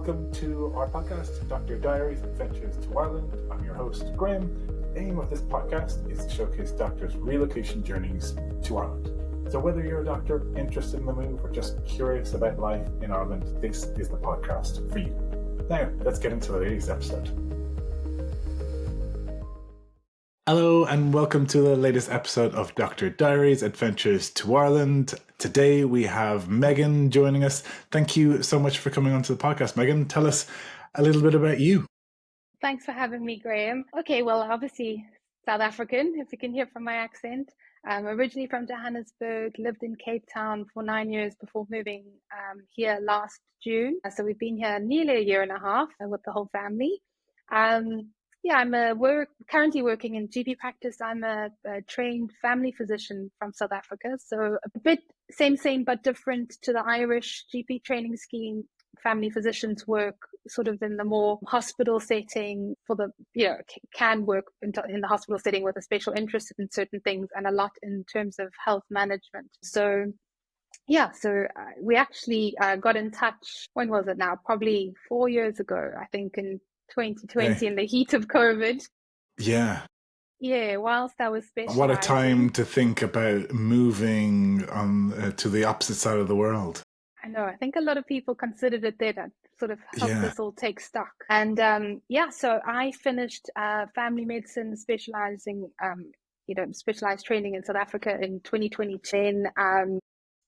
welcome to our podcast, Dr. Diaries Adventures to Ireland. I'm your host, Graham. The aim of this podcast is to showcase doctors' relocation journeys to Ireland. So whether you're a doctor interested in the move or just curious about life in Ireland, this is the podcast for you. Now, let's get into today's episode. Hello and welcome to the latest episode of Dr. Diaries Adventures to Ireland. Today we have Megan joining us. Thank you so much for coming onto the podcast, Megan. Tell us a little bit about you. Thanks for having me, Graham. Okay, well, obviously South African, if you can hear from my accent. I'm originally from Johannesburg, lived in Cape Town for 9 years before moving here last June. So we've been here nearly a year and a half with the whole family. I'm currently working in GP practice. I'm a trained family physician from South Africa. So a bit same, but different to the Irish GP training scheme. Family physicians work sort of in the more hospital setting can work in the hospital setting with a special interest in certain things and a lot in terms of health management. So we actually got in touch, when was it now? Probably 4 years ago, I think in 2020 in the heat of COVID. Yeah, whilst I was specializing. What a time to think about moving on to the opposite side of the world. I know. I think a lot of people considered it there that sort of helped us all take stock. And so I finished family medicine, specialized training in South Africa in 2020.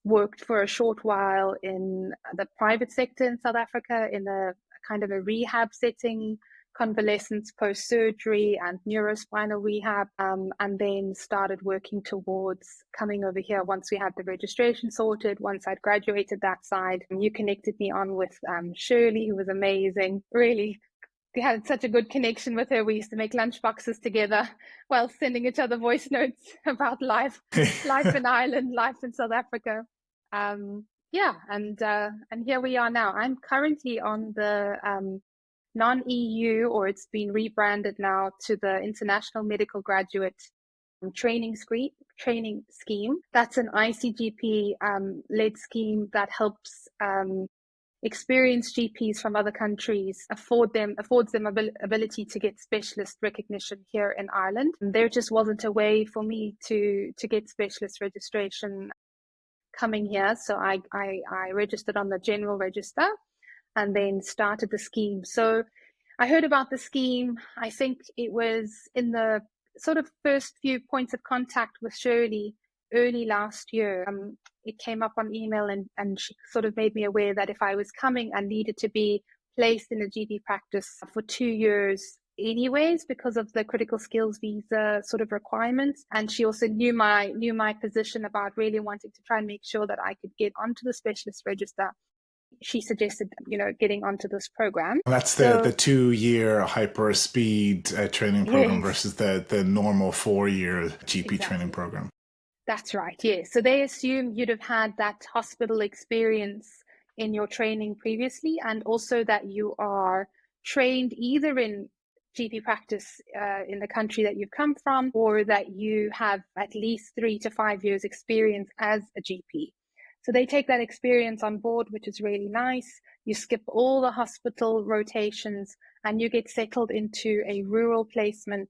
Worked for a short while in the private sector in South Africa in a kind of a rehab setting, convalescence post-surgery and neurospinal rehab, and then started working towards coming over here once we had the registration sorted. Once I'd graduated that side, you connected me on with Shirley, who was amazing. Really, we had such a good connection with her. We used to make lunch boxes together while sending each other voice notes about life in Ireland, life in South Africa. And here we are now. I'm currently on the non-EU, or it's been rebranded now to the International Medical Graduate Training Scheme. That's an ICGP led scheme that helps experienced GPs from other countries, affords them ability to get specialist recognition here in Ireland. And there just wasn't a way for me to get specialist registration coming here, so I registered on the general register and then started the scheme. So I heard about the scheme. I think it was in the sort of first few points of contact with Shirley early last year. It came up on email and she sort of made me aware that if I was coming, I needed to be placed in a GP practice for 2 years anyways because of the critical skills visa sort of requirements. And she also knew my position about really wanting to try and make sure that I could get onto the specialist register. She suggested, getting onto this program. And that's the 2-year hyper speed training program versus the normal 4-year GP training program. That's right. Yeah. So they assume you'd have had that hospital experience in your training previously, and also that you are trained either in GP practice in the country that you've come from, or that you have at least 3 to 5 years experience as a GP. So they take that experience on board, which is really nice. You skip all the hospital rotations and you get settled into a rural placement,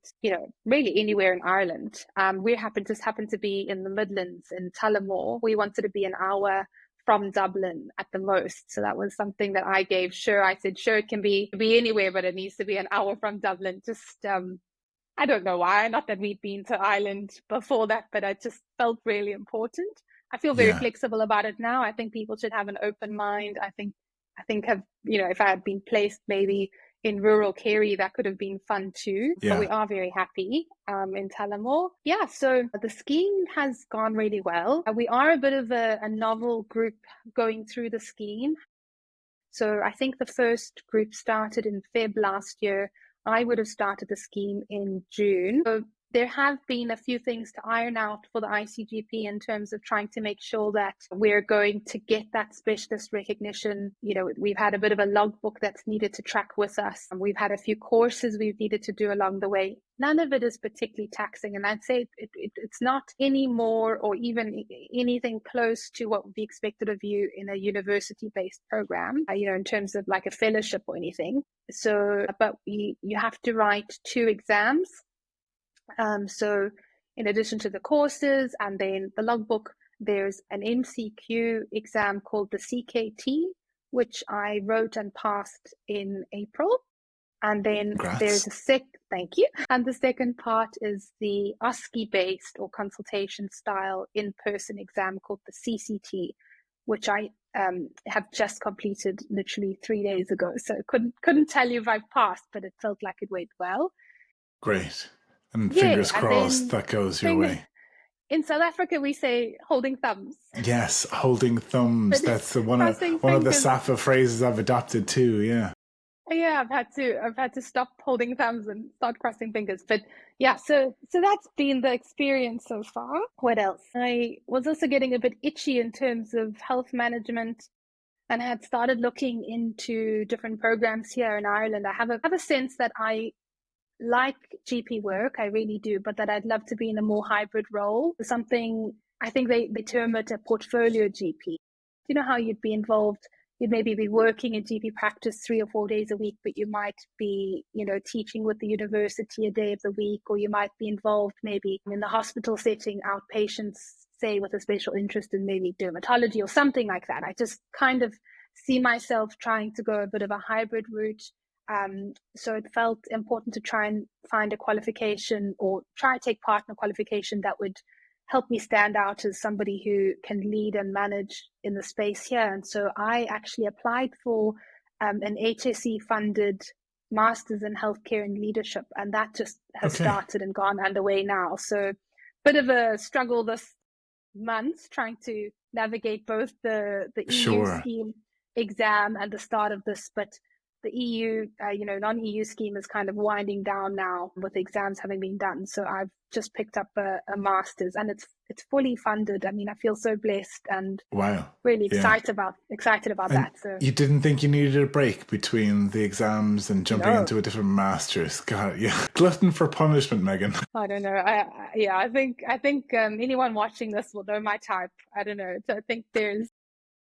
really anywhere in Ireland. We happen to be in the Midlands in Tullamore. We wanted to be an hour from Dublin at the most. So that was something that I gave sure. I said, sure, it can be anywhere, but it needs to be an hour from Dublin. Just, I don't know why. Not that we'd been to Ireland before that, but it just felt really important. I feel very flexible about it now. I think people should have an open mind. I think if I had been placed maybe in rural Kerry, that could have been fun too. Yeah. But we are very happy in Tullamore. Yeah, so the scheme has gone really well. We are a bit of a novel group going through the scheme. So I think the first group started in Feb last year. I would have started the scheme in June. So there have been a few things to iron out for the ICGP in terms of trying to make sure that we're going to get that specialist recognition. We've had a bit of a logbook that's needed to track with us. We've had a few courses we've needed to do along the way. None of it is particularly taxing. And I'd say it's not any more or even anything close to what would be expected of you in a university-based program, in terms of like a fellowship or anything. But you have to write 2 exams. So in addition to the courses and then the logbook, there's an MCQ exam called the CKT, which I wrote and passed in April. And then there's thank you. And the second part is the OSCE-based or consultation style in-person exam called the CCT, which I have just completed literally 3 days ago. So couldn't tell you if I've passed, but it felt like it went well. Great. And fingers crossed that goes your way. In South Africa, we say holding thumbs. Yes, holding thumbs. That's one of the SAFA phrases I've adopted too. Yeah. Yeah, I've had to stop holding thumbs and start crossing fingers. But yeah, so that's been the experience so far. What else? I was also getting a bit itchy in terms of health management, and had started looking into different programs here in Ireland. I have a sense that I like GP work, I really do, but that I'd love to be in a more hybrid role. Something, I think they term it a portfolio GP. You know how you'd be involved, you'd maybe be working in GP practice 3 or 4 days a week, but you might be, teaching with the university a day of the week, or you might be involved maybe in the hospital setting, outpatients, say with a special interest in maybe dermatology or something like that. I just kind of see myself trying to go a bit of a hybrid route. So it felt important to try and find a qualification or try to take part in a qualification that would help me stand out as somebody who can lead and manage in the space here. And so I actually applied for an HSE funded Masters in Healthcare and Leadership, and that just has started and gone underway now. So bit of a struggle this month trying to navigate both the EU scheme exam and the start of this, but the EU, non-EU scheme is kind of winding down now with the exams having been done. So I've just picked up a master's, and it's fully funded. I mean, I feel so blessed and really excited about that. So you didn't think you needed a break between the exams and jumping into a different master's? God, yeah, glutton for punishment, Megan. I don't know. I think anyone watching this will know my type. I don't know. So I think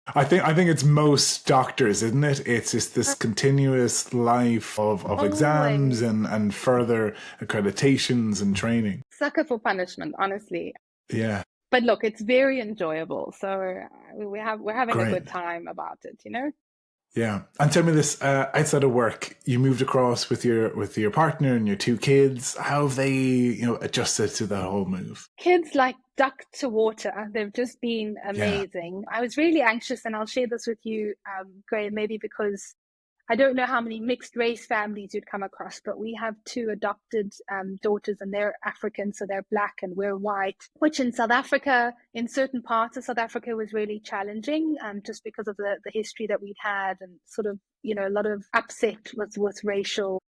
I think it's most doctors, isn't it? It's just this continuous life of exams and further accreditations and training. Sucker for punishment, honestly. Yeah. But look, it's very enjoyable. So we're having a good time about it, Yeah. And tell me this, outside of work, you moved across with your partner and your 2 kids. How have they, adjusted to that whole move? Kids like duck to water. They've just been amazing. Yeah. I was really anxious, and I'll share this with you, Graham, maybe because I don't know how many mixed race families you'd come across, but we have 2 adopted daughters, and they're African, so they're black and we're white, which in South Africa, in certain parts of South Africa, was really challenging, just because of the history that we'd had and sort of, a lot of upset with racial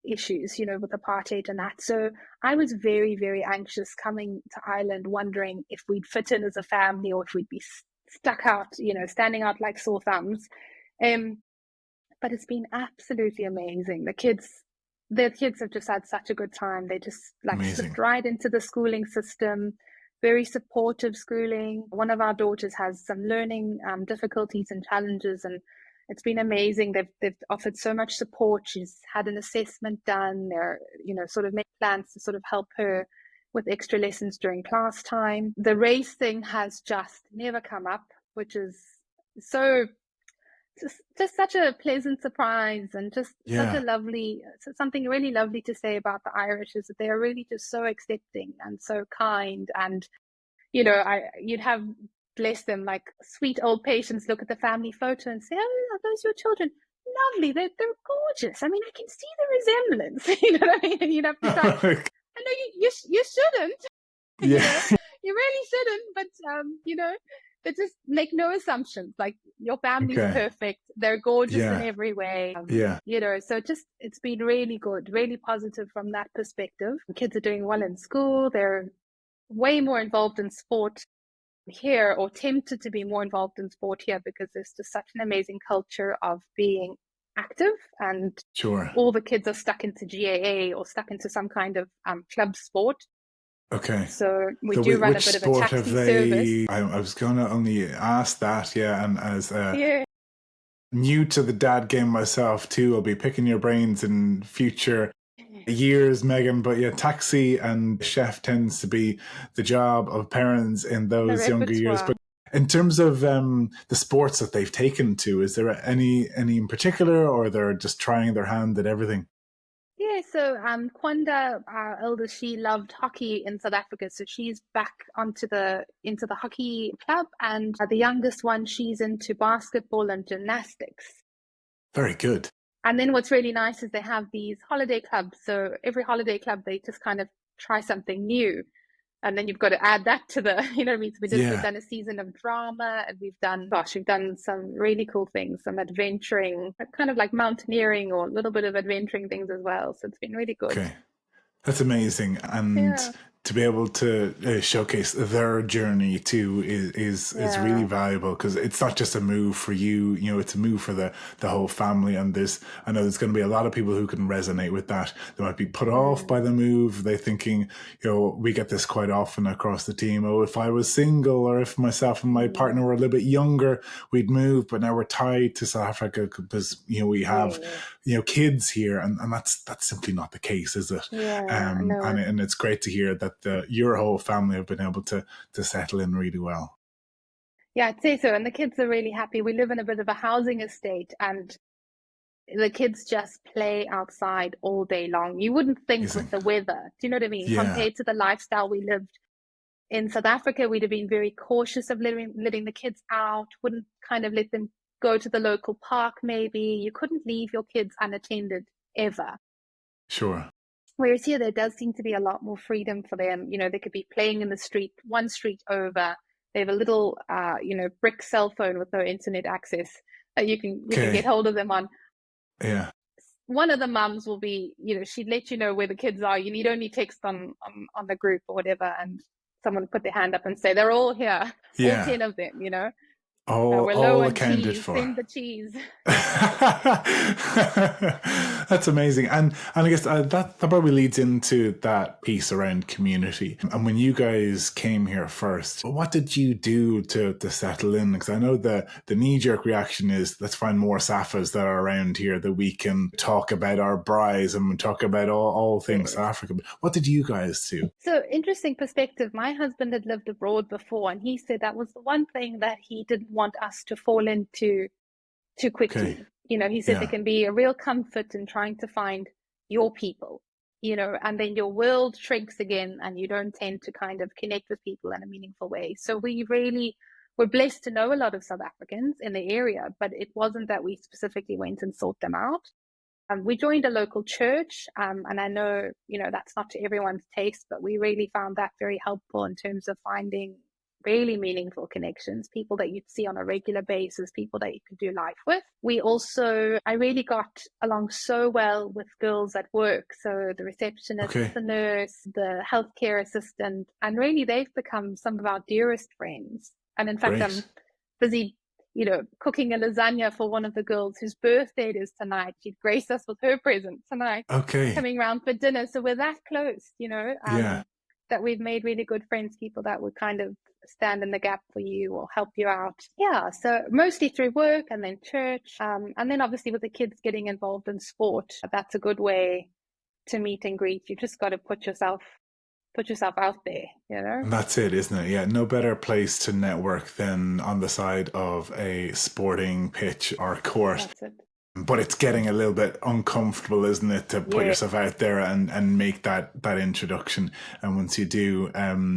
issues, with apartheid and that. So I was very, very anxious coming to Ireland, wondering if we'd fit in as a family or if we'd be stuck out, standing out like sore thumbs. But it's been absolutely amazing. The kids have just had such a good time. They just slipped right into the schooling system, very supportive schooling. One of our daughters has some learning difficulties and challenges, and it's been amazing. They've offered so much support. She's had an assessment done. They're, sort of made plans to sort of help her with extra lessons during class time. The race thing has just never come up, which is just such a pleasant surprise, and just such a lovely, something really lovely to say about the Irish is that they are really just so accepting and so kind. And, you'd have, bless them, like sweet old patients look at the family photo and say, "Oh, are those your children? Lovely, they're gorgeous. I mean, I can see the resemblance." You know what I mean? And you'd have to start, I know you shouldn't. Yeah. You really shouldn't, but but just make no assumptions. Like, your family's Okay. perfect. They're gorgeous in Yeah. every way. Yeah. So it's been really good, really positive from that perspective. Kids are doing well in school. They're way more involved in sport here, or tempted to be more involved in sport here, because there's just such an amazing culture of being active, and Sure. all the kids are stuck into GAA or stuck into some kind of club sport. Okay. So we So do run a which bit of a sport have taxi service. they? I was going to only ask that, yeah. And as Yeah. new to the dad game myself too, I'll be picking your brains in future years, Megan. But yeah, taxi and chef tends to be the job of parents in The those younger years. repertoire. But in terms of the sports that they've taken to, is there any in particular, or they're just trying their hand at everything? Yeah, so Kwanda, our eldest, she loved hockey in South Africa, so she's back into the hockey club, and the youngest one, she's into basketball and gymnastics. Very good. And then what's really nice is they have these holiday clubs. So every holiday club, they just kind of try something new. And then you've got to add that to the, you know what I mean? So we've Yeah. done a season of drama, and we've done some really cool things, some adventuring, kind of like mountaineering or a little bit of adventuring things as well. So it's been really good. Okay. That's amazing, and Yeah. to be able to showcase their journey too is really Yeah. valuable, because it's not just a move for you. You know, it's a move for the whole family. And I know there's going to be a lot of people who can resonate with that. They might be put off by the move. They're thinking, we get this quite often across the team. Oh, if I was single, or if myself and my partner were a little bit younger, we'd move. But now we're tied to South Africa because we have kids here, and that's simply not the case, is it? Yeah. No. And it's great to hear that your whole family have been able to settle in really well. Yeah, I'd say so. And the kids are really happy. We live in a bit of a housing estate, and the kids just play outside all day long. You wouldn't think Amazing. with the weather, do you know what I mean? Yeah. Compared to the lifestyle we lived in South Africa, we'd have been very cautious of letting the kids out, wouldn't kind of let them go to the local park maybe. You couldn't leave your kids unattended ever. Sure. Whereas here, there does seem to be a lot more freedom for them. They could be playing in the street, one street over. They have a little, brick cell phone with no internet access. You can get hold of them on. Yeah. One of the mums will be, she'd let you know where the kids are. You need only text on the group or whatever, and someone put their hand up and say they're all here, all 10 of them. We're low All on accounted cheese. for. Send the cheese. That's amazing, and I guess that probably leads into that piece around community. And when you guys came here first, what did you do to settle in? Because I know the knee jerk reaction is, let's find more Safas that are around here that we can talk about our braais and talk about all things South Africa. But what did you guys do? So, interesting perspective. My husband had lived abroad before, and he said that was the one thing that he didn't want us to fall into too quickly. He said there can be a real comfort in trying to find your people, and then your world shrinks again, and you don't tend to kind of connect with people in a meaningful way. So we really were blessed to know a lot of South Africans in the area, but it wasn't that we specifically went and sought them out. We joined a local church, and I know, that's not to everyone's taste, but we really found that very helpful in terms of finding really meaningful connections, people that you'd see on a regular basis, people that you could do life with. I really got along so well with girls at work. So the receptionist, the nurse, the healthcare assistant, and really they've become some of our dearest friends. And in fact, I'm busy cooking a lasagna for one of the girls whose birthday it is tonight. She'd grace us with her present tonight. Coming around for dinner. So we're that close, that we've made really good friends, people that would kind of stand in the gap for you or help you out. Yeah, so mostly through work and then church. And then obviously with the kids getting involved in sport, that's a good way to meet and greet. You just got to put yourself out there, And that's it, isn't it? Yeah, no better place to network than on the side of a sporting pitch or court. That's it. But it's getting a little bit uncomfortable, isn't it, to put yourself out there and make that introduction. And once you do,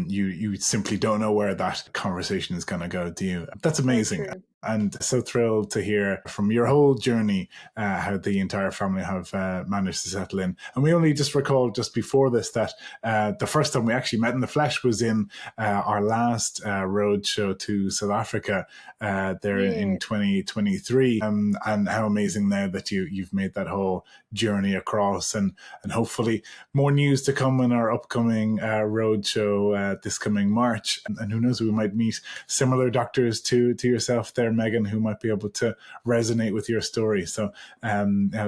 you simply don't know where that conversation is going to go, do you? That's amazing. And so thrilled to hear from your whole journey how the entire family have managed to settle in. And we only just recalled just before this that the first time we actually met in the flesh was in our last road show to South Africa there in 2023. And how amazing now that you've made that whole journey across, and hopefully more news to come in our upcoming road show this coming March. And who knows, we might meet similar doctors to yourself there, Megan, who might be able to resonate with your story. So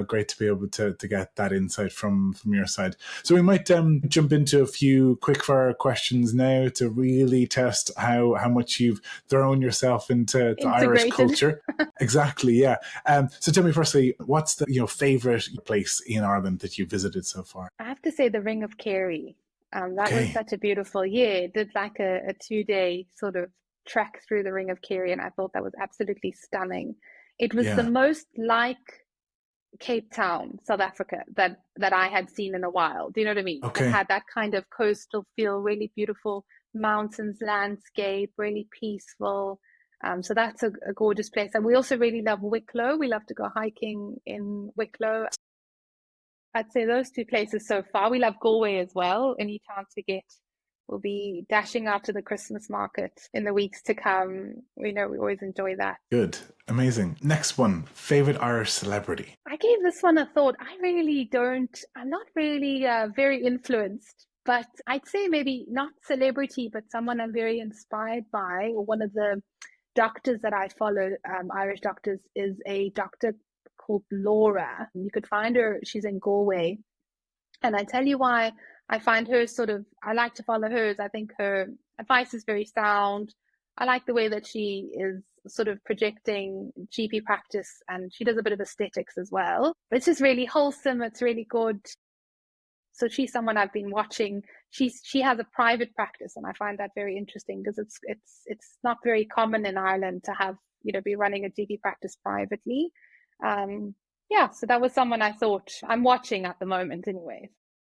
great to be able to get that insight from your side. So we might jump into a few quickfire questions now to really test how much you've thrown yourself into the Irish culture. Exactly, yeah. So tell me firstly, what's the favorite place in Ireland that you visited so far? I have to say the Ring of Kerry. That was such a beautiful year. Did like a 2-day sort of trek through the Ring of Kerry, and I thought that was absolutely stunning. It was the most like Cape Town, South Africa, that I had seen in a while. Do you know what I mean? Okay. It had that kind of coastal feel, really beautiful mountains, landscape, really peaceful. So that's a gorgeous place. And we also really love Wicklow. We love to go hiking in Wicklow. I'd say those two places so far. We love Galway as well. Any chance we get, we'll be dashing out to the Christmas market in the weeks to come. We know we always enjoy that. Good. Amazing. Next one, favorite Irish celebrity. I gave this one a thought. I'm not really very influenced, but I'd say maybe not celebrity, but someone I'm very inspired by, or one of the doctors that I follow, Irish doctors, is a doctor called Laura. You could find her, she's in Galway. And I tell you why I find her I like to follow hers. I think her advice is very sound. I like the way that she is sort of projecting GP practice, and she does a bit of aesthetics as well. It's just really wholesome. It's really good. So she's someone I've been watching. She has a private practice, and I find that very interesting because it's not very common in Ireland to have, be running a GP practice privately. So that was someone I thought I'm watching at the moment anyways.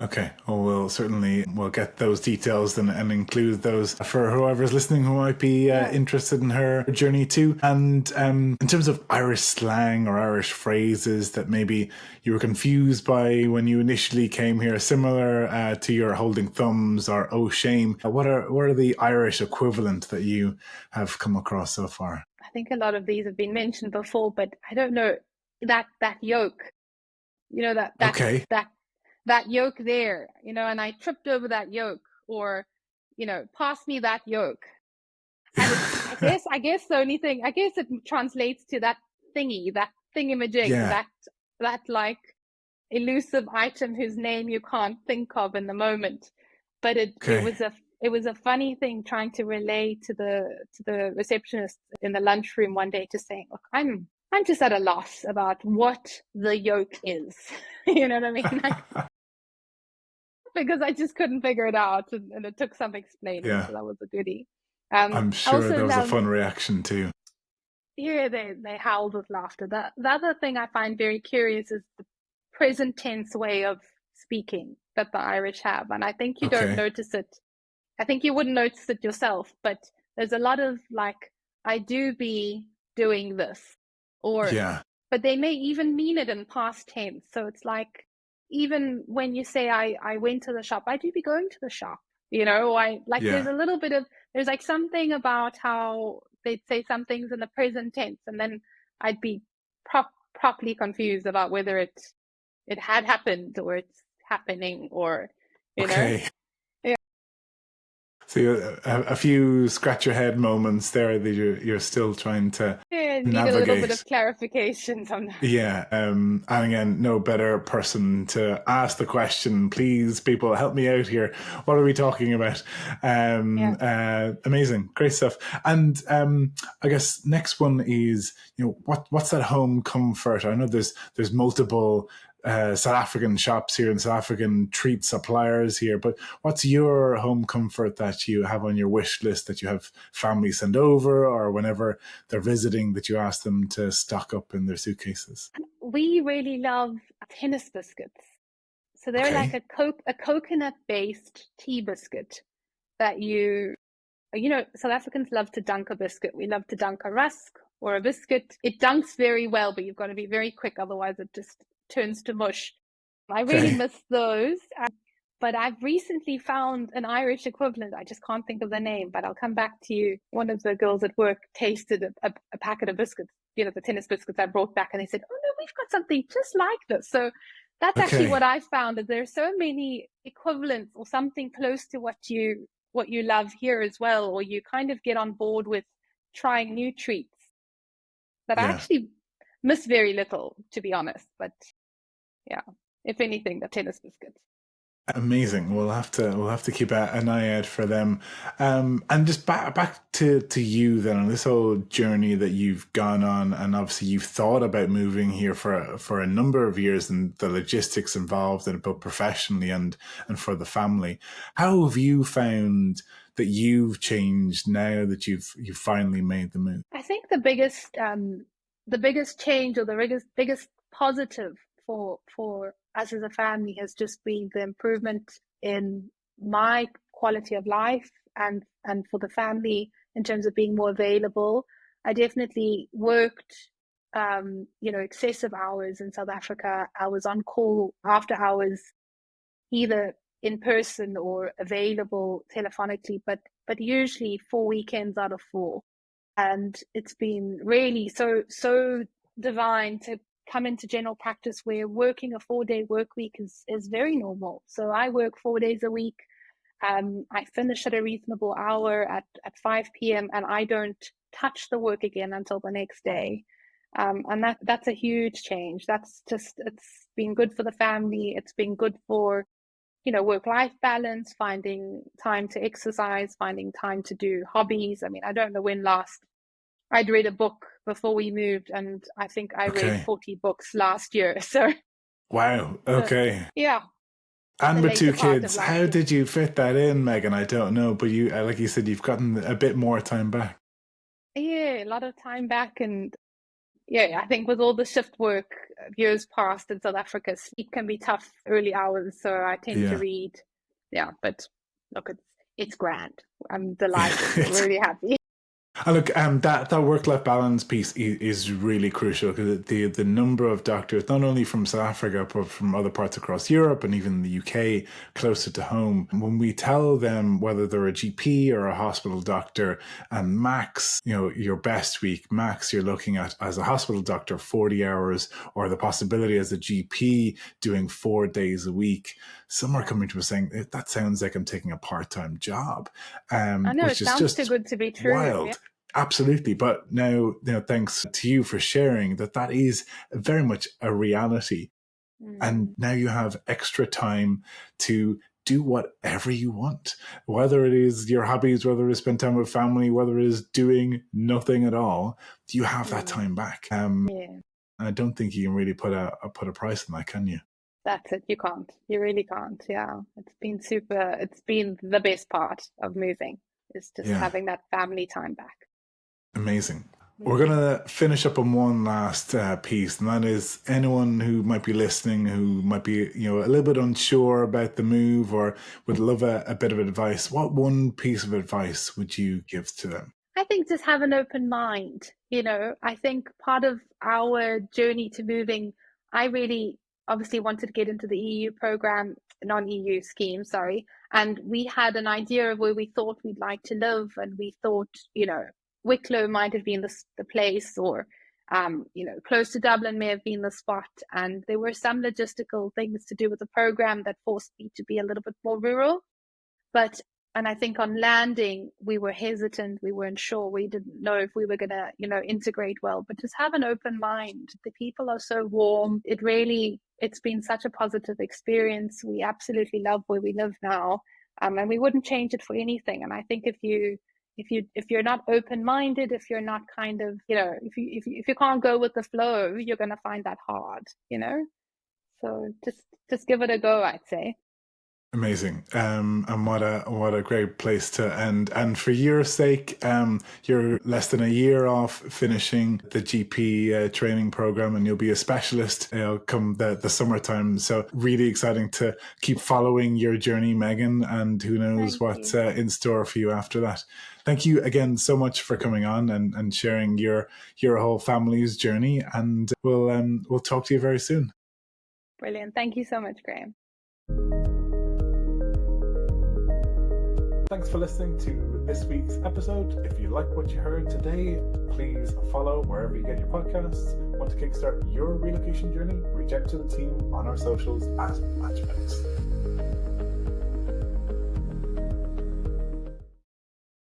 Okay, well, we'll get those details and include those for whoever's listening who might be interested in her journey too. And in terms of Irish slang or Irish phrases that maybe you were confused by when you initially came here, similar to your holding thumbs or oh shame, what are the Irish equivalent that you have come across so far? I think a lot of these have been mentioned before, but I don't know, that yoke, that yoke there, and I tripped over that yoke, or, pass me that yoke. And I guess the only thing, I guess it translates to that thingy, that thingamajig, that like elusive item whose name you can't think of in the moment. But it was a funny thing trying to relay to the receptionist in the lunchroom one day, to saying, look, I'm just at a loss about what the yoke is. You know what I mean? Because I just couldn't figure it out, and it took some explaining. So that was a goodie. I'm sure there was a fun reaction too. Yeah, they howled with laughter. The other thing I find very curious is the present tense way of speaking that the Irish have, and I think you don't notice it. I think you wouldn't notice it yourself, but there's a lot of like, I do be doing this, or but they may even mean it in past tense. So it's like, even when you say I went to the shop, I do be going to the shop. There's a little bit of, there's like something about how they'd say some things in the present tense, and then I'd be properly confused about whether it had happened or it's happening, or you know. So a few scratch your head moments there that you're still trying to navigate. Need a little bit of clarification sometimes. Yeah, and again, no better person to ask the question. Please, people, help me out here. What are we talking about? Amazing, great stuff. And I guess next one is, what's that home comfort? I know there's multiple South African shops here and South African treat suppliers here, but what's your home comfort that you have on your wish list that you have family send over, or whenever they're visiting that you ask them to stock up in their suitcases? We really love tennis biscuits. So they're like a coconut-based tea biscuit that South Africans love to dunk a biscuit. We love to dunk a rusk or a biscuit. It dunks very well, but you've got to be very quick, otherwise it just turns to mush. I really Okay. miss those. But I've recently found an Irish equivalent. I just can't think of the name, but I'll come back to you. One of the girls at work tasted a packet of biscuits, the tennis biscuits I brought back, and they said, "Oh no, we've got something just like this." So that's actually Okay. what I found, that there are so many equivalents or something close to what you love here as well, or you kind of get on board with trying new treats that I Yeah. actually miss very little, to be honest. But yeah, if anything, the tennis biscuits. Amazing. We'll have to keep an eye out for them. And just back to you then on this whole journey that you've gone on, and obviously you've thought about moving here for a number of years, and the logistics involved in it, both professionally and for the family. How have you found that you've changed now that you've finally made the move? I think the biggest change, or the biggest positive for us as a family, has just been the improvement in my quality of life, and for the family in terms of being more available. I definitely worked excessive hours in South Africa. I was on call after hours, either in person or available telephonically, but usually 4 weekends out of 4. And it's been really so divine to come into general practice where working a 4-day work week is very normal. So I work 4 days a week. I finish at a reasonable hour at 5 p.m. and I don't touch the work again until the next day. And that's a huge change. It's been good for the family. It's been good for work-life balance, finding time to exercise, finding time to do hobbies. I mean, I don't know when last I'd read a book before we moved, and I think I read Okay. 40 books last year. So, Wow. so Okay. yeah, And the with later two part of kids, life, how yeah. did you fit that in, Megan? I don't know, but you, like you said, you've gotten a bit more time back. Yeah, a lot of time back. And yeah, I think with all the shift work, years past in South Africa, sleep can be tough early hours. So I tend to Yeah. read. Yeah, but look, it's grand. I'm delighted. We're It's really happy. And look, that work life balance piece is really crucial, because the number of doctors, not only from South Africa but from other parts across Europe and even the UK, closer to home, when we tell them whether they're a GP or a hospital doctor, and max, your best week, max you're looking at as a hospital doctor 40 hours, or the possibility as a GP doing 4 days a week. Some are Yeah. coming to us saying that sounds like I'm taking a part-time job, I know which it is sounds too just good to be true. Yeah. wild. Absolutely. But now, thanks to you for sharing that is very much a reality. And Mm, now you have extra time to do whatever you want, whether it is your hobbies, whether it's spend time with family, whether it is doing nothing at all. You have that mm, time back. yeah. I don't think you can really put a price on that, can you? That's it. You can't. You really can't. Yeah. It's been super. It's been the best part of moving, is just Yeah. having that family time back. Amazing. We're going Mm, to finish up on one last piece, and that is anyone who might be listening, who might be, a little bit unsure about the move or would love a bit of advice. What one piece of advice would you give to them? I think just have an open mind. I think part of our journey to moving, I really obviously wanted to get into the EU program, non-EU scheme, sorry. And we had an idea of where we thought we'd like to live. And we thought, Wicklow might have been the place, or, close to Dublin may have been the spot. And there were some logistical things to do with the program that forced me to be a little bit more rural. But, and I think on landing, we were hesitant. We weren't sure. We didn't know if we were going to, integrate well. But just have an open mind. The people are so warm. It's been such a positive experience. We absolutely love where we live now, and we wouldn't change it for anything. And I think if you're not open minded, if you're not kind of, if you can't go with the flow, you're going to find that hard. So just give it a go, I'd say. Amazing. And what a great place to end. And for your sake, you're less than a year off finishing the GP training program, and you'll be a specialist come the summertime. So really exciting to keep following your journey, Megan, and who knows what's in store for you after that. Thank you again so much for coming on and sharing your whole family's journey. And we'll talk to you very soon. Brilliant. Thank you so much, Graham. Thanks for listening to this week's episode. If you like what you heard today, please follow wherever you get your podcasts. Want to kickstart your relocation journey? Reach out to the team on our socials at Matchmates.